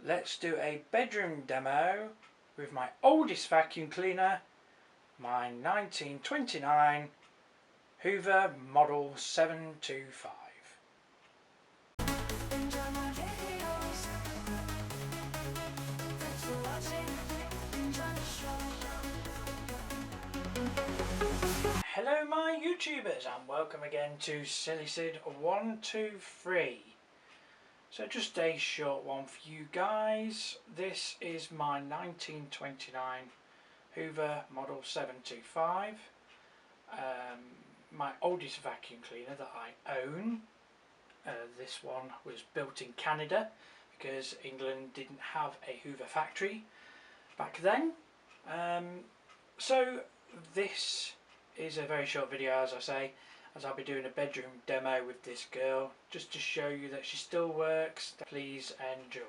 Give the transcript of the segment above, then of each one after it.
let's do a bedroom demo with my oldest vacuum cleaner, my 1929 Hoover Model 725. Hello my YouTubers and welcome again to Silly Sid 123. So just a short one for you guys. This is my 1929 Hoover Model 725. My oldest vacuum cleaner that I own. This one was built in Canada because England didn't have a Hoover factory back then. So this is a very short video, as I say, as I'll be doing a bedroom demo with this girl just to show you that she still works. Please enjoy.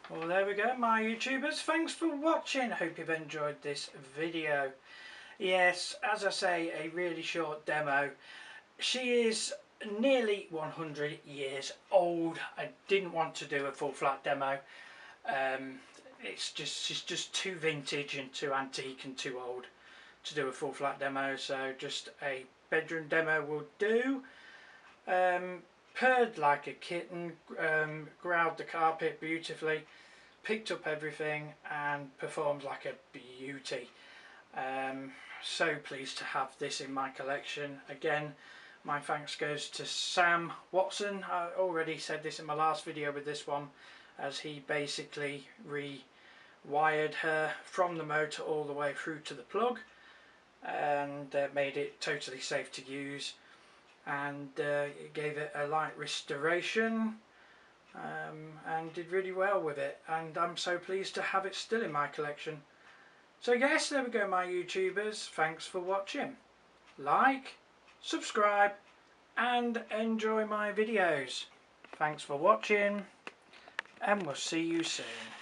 Well, there we go, my YouTubers. Thanks for watching. Hope you've enjoyed this video. Yes, as I say, a really short demo. She is nearly 100 years old. I didn't want to do a full flat demo. She's just too vintage and too antique and too old to do a full flat demo. So just a bedroom demo will do. Purred like a kitten, growled the carpet beautifully, picked up everything and performed like a beauty. so pleased to have this in my collection. Again, my thanks goes to Sam Watson. I already said this in my last video with this one, as he basically rewired her from the motor all the way through to the plug, and made it totally safe to use, and it gave it a light restoration, and did really well with it, and I'm so pleased to have it still in my collection. So yes, there we go, my YouTubers. Thanks for watching. Like, subscribe and enjoy my videos. Thanks for watching, and we'll see you soon.